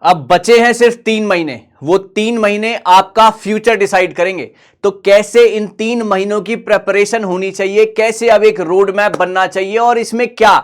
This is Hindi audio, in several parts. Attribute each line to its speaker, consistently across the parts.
Speaker 1: अब बचे हैं सिर्फ 3 महीने। वो 3 महीने आपका फ्यूचर डिसाइड करेंगे। तो कैसे इन 3 महीनों की प्रिपरेशन होनी चाहिए, कैसे अब एक रोड मैप बनना चाहिए और इसमें क्या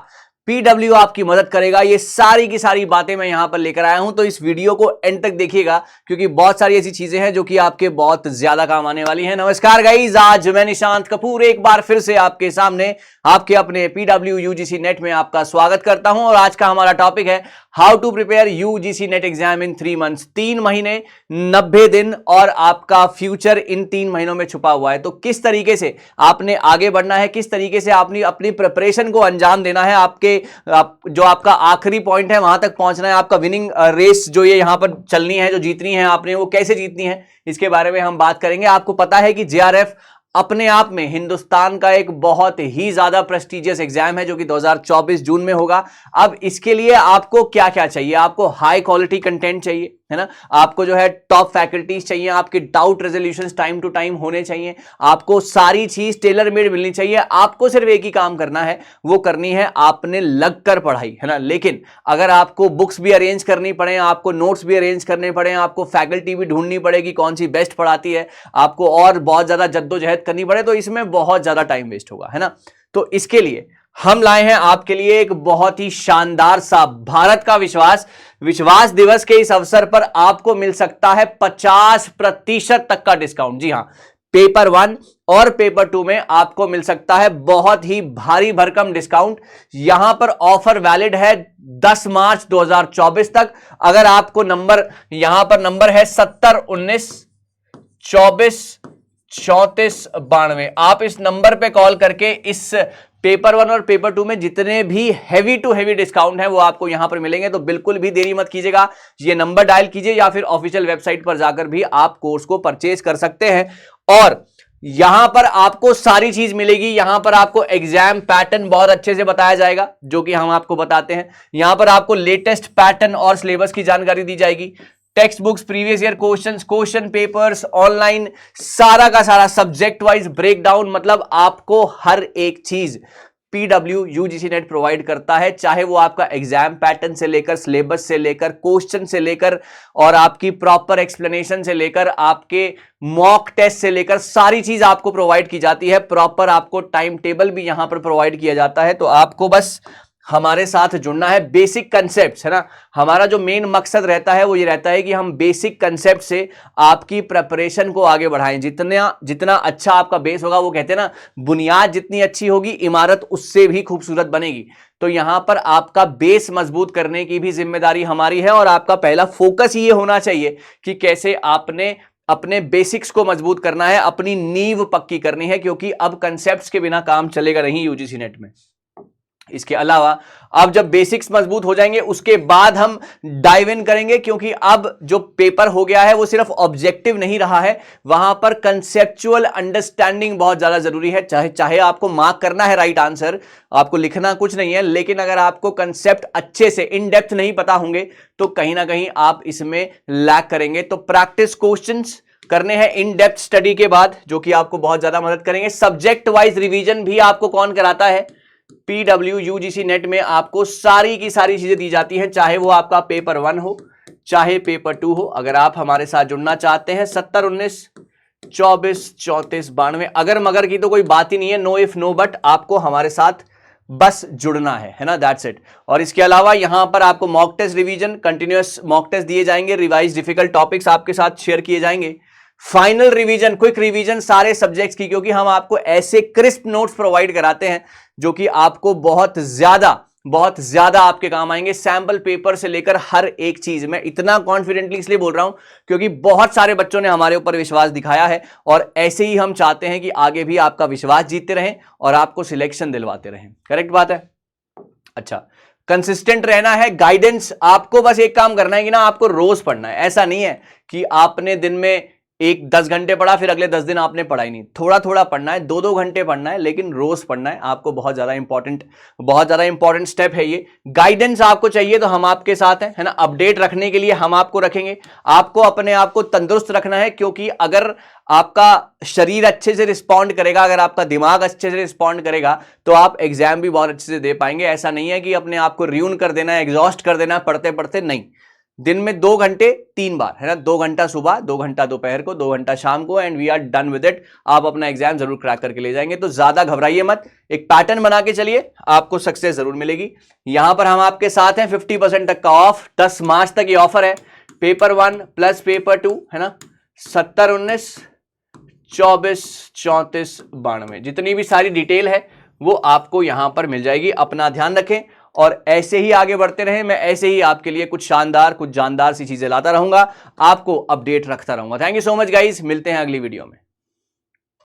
Speaker 1: पीडब्ल्यू आपकी मदद करेगा, ये सारी की सारी बातें मैं यहां पर लेकर आया हूं। तो इस वीडियो को एंड तक देखिएगा क्योंकि बहुत सारी ऐसी चीजें हैं जो कि आपके बहुत ज्यादा काम आने वाली हैं। नमस्कार गाइस, आज मैं निशांत कपूर एक बार फिर से आपके सामने आपके अपने पीडब्ल्यू यूजीसी नेट में आपका स्वागत करता हूं। और आज का हमारा टॉपिक है how to prepare UGC NET exam in 3 months. 3 महीने 90 दिन और आपका फ्यूचर इन 3 महीनों में छुपा हुआ है। तो किस तरीके से आपने आगे बढ़ना है, किस तरीके से आपने अपनी प्रिपरेशन को अंजाम देना है, जो आपका आखिरी पॉइंट है वहां तक पहुंचना है, आपका विनिंग रेस जो ये यहां पर चलनी है, जो जीतनी है आपने, वो कैसे जीतनी है, इसके बारे में हम बात करेंगे। आपको पता है कि जेआरएफ अपने आप में हिंदुस्तान का एक बहुत ही ज्यादा प्रेस्टिजियस एग्जाम है जो कि 2024 जून में होगा। अब इसके लिए आपको क्या क्या चाहिए? आपको हाई क्वालिटी कंटेंट चाहिए, है ना, आपको जो है टॉप फैकल्टीज चाहिए, आपके doubt resolutions time to time होने चाहिए, आपको सारी चीज टेलर मेड मिलनी चाहिए। आपको सिर्फ एक ही काम करना है, वो करनी है आपने लगकर पढ़ाई, है ना। लेकिन अगर आपको बुक्स भी अरेंज करनी पड़े, आपको नोट्स भी अरेंज करने पड़े, आपको फैकल्टी भी ढूंढनी पड़ेगी कौन सी बेस्ट पढ़ाती है, आपको और बहुत ज्यादा जद्दोजहद करनी पड़े, तो इसमें बहुत ज्यादा टाइम वेस्ट होगा, है ना। तो इसके लिए हम लाए हैं आपके लिए एक बहुत ही शानदार सा भारत का विश्वास दिवस के इस अवसर पर आपको मिल सकता है 50% तक का डिस्काउंट। जी हां, पेपर 1 और पेपर 2 में आपको मिल सकता है बहुत ही भारी भरकम डिस्काउंट। यहां पर ऑफर वैलिड है 10 मार्च 2024 तक। अगर आपको यहां पर नंबर है 70 19 24 34 92, आप इस नंबर पे कॉल करके इस पेपर 1 और पेपर 2 में जितने भी हैवी टू हैवी डिस्काउंट है वो आपको यहां पर मिलेंगे। तो बिल्कुल भी देरी मत कीजिएगा, ये नंबर डायल कीजिए या फिर ऑफिशियल वेबसाइट पर जाकर भी आप कोर्स को परचेज कर सकते हैं। और यहां पर आपको सारी चीज मिलेगी। यहां पर आपको एग्जाम पैटर्न बहुत अच्छे से बताया जाएगा जो कि हम आपको बताते हैं। यहां पर आपको लेटेस्ट पैटर्न और सिलेबस की जानकारी दी जाएगी, text books, previous year questions, question papers, online सारा का सारा सब्जेक्ट वाइज ब्रेकडाउन। मतलब आपको हर एक चीज पीडब्ल्यू यूजीसी नेट प्रोवाइड करता है, चाहे वो आपका एग्जाम पैटर्न से लेकर, सिलेबस से लेकर, क्वेश्चन से लेकर और आपकी प्रॉपर एक्सप्लेनेशन से लेकर, आपके मॉक टेस्ट से लेकर, सारी चीज आपको प्रोवाइड की जाती है। प्रॉपर आपको टाइम टेबल भी यहां पर प्रोवाइड किया जाता है। तो आपको बस हमारे साथ जुड़ना है। बेसिक कंसेप्ट, है ना, हमारा जो मेन मकसद रहता है वो ये रहता है कि हम बेसिक कंसेप्ट से आपकी प्रिपरेशन को आगे बढ़ाएं। जितना अच्छा आपका बेस होगा, वो कहते हैं ना, बुनियाद जितनी अच्छी होगी इमारत उससे भी खूबसूरत बनेगी। तो यहां पर आपका बेस मजबूत करने की भी जिम्मेदारी हमारी है और आपका पहला फोकस ये होना चाहिए कि कैसे आपने अपने बेसिक्स को मजबूत करना है, अपनी नींव पक्की करनी है, क्योंकि अब कंसेप्ट्स के बिना काम चलेगा नहीं यूजीसी नेट में। इसके अलावा अब जब बेसिक्स मजबूत हो जाएंगे उसके बाद हम डाइव इन करेंगे, क्योंकि अब जो पेपर हो गया है वो सिर्फ ऑब्जेक्टिव नहीं रहा है, वहां पर कंसेप्चुअल अंडरस्टैंडिंग बहुत ज्यादा जरूरी है। चाहे आपको मार्क करना है राइट आंसर, आपको लिखना कुछ नहीं है, लेकिन अगर आपको कंसेप्ट अच्छे से इन डेप्थ नहीं पता होंगे तो कहीं ना कहीं आप इसमें लैग करेंगे। तो प्रैक्टिस क्वेश्चंस करने हैं इन डेप्थ स्टडी के बाद, जो कि आपको बहुत ज्यादा मदद करेंगे। सब्जेक्ट वाइज रिवीजन भी आपको कौन कराता है? पीडब्ल्यू यूजीसी नेट में आपको सारी की सारी चीजें दी जाती हैं, चाहे वो आपका पेपर 1 हो चाहे पेपर 2 हो। अगर आप हमारे साथ जुड़ना चाहते हैं 70 19 24 34 92, अगर मगर की तो कोई बात ही नहीं है, नो इफ नो बट, आपको हमारे साथ बस जुड़ना है ना, दैट्स इट। और इसके अलावा यहां पर आपको mock test revision, continuous mock test दिए जाएंगे, रिवाइज डिफिकल्ट टॉपिक्स आपके साथ शेयर किए जाएंगे, फाइनल रिवीजन, क्विक रिवीजन सारे सब्जेक्ट्स की, क्योंकि हम आपको ऐसे क्रिस्प नोट्स प्रोवाइड कराते हैं जो कि आपको बहुत ज्यादा आपके काम आएंगे। सैंपल पेपर से लेकर हर एक चीज, मैं इतना कॉन्फिडेंटली इसलिए बोल रहा हूं क्योंकि बहुत सारे बच्चों ने हमारे ऊपर विश्वास दिखाया है और ऐसे ही हम चाहते हैं कि आगे भी आपका विश्वास जीतते रहें और आपको सिलेक्शन दिलवाते रहें। करेक्ट बात है। अच्छा, कंसिस्टेंट रहना है, गाइडेंस, आपको बस एक काम करना है कि ना आपको रोज पढ़ना है। ऐसा नहीं है कि आपने दिन में 10 घंटे पढ़ा फिर अगले 10 दिन आपने पढ़ा ही नहीं, थोड़ा थोड़ा पढ़ना है, 2 घंटे पढ़ना है, लेकिन रोज पढ़ना है आपको। बहुत ज्यादा इंपॉर्टेंट स्टेप है ये। गाइडेंस आपको चाहिए तो हम आपके साथ हैं, है ना, अपडेट रखने के लिए हम आपको रखेंगे। आपको अपने आप को तंदुरुस्त रखना है, क्योंकि अगर आपका शरीर अच्छे से रिस्पॉन्ड करेगा, अगर आपका दिमाग अच्छे से रिस्पॉन्ड करेगा तो आप एग्जाम भी बहुत अच्छे से दे पाएंगे। ऐसा नहीं है कि अपने आप को रियून कर देना है, एग्जॉस्ट कर देना है पढ़ते पढ़ते, नहीं। दिन में 2 घंटे 3 बार, है ना, 2 घंटा सुबह, 2 घंटा दोपहर को, 2 घंटा शाम को, and we are done with it. आप अपना एग्जाम जरूर क्रैक करके ले जाएंगे। तो ज्यादा घबराइए मत, एक पैटर्न बना के चलिए, आपको सक्सेस जरूर मिलेगी। यहां पर हम आपके साथ हैं, 50% तक का ऑफ, 10 मार्च तक ये ऑफर है। पेपर 1 प्लस पेपर 2, है ना, 70 19 24 34 92, जितनी भी सारी डिटेल है वो आपको यहां पर मिल जाएगी। अपना ध्यान रखें और ऐसे ही आगे बढ़ते रहें। मैं ऐसे ही आपके लिए कुछ शानदार, कुछ जानदार सी चीजें लाता रहूंगा, आपको अपडेट रखता रहूंगा। Thank you so much guys, मिलते हैं अगली वीडियो में।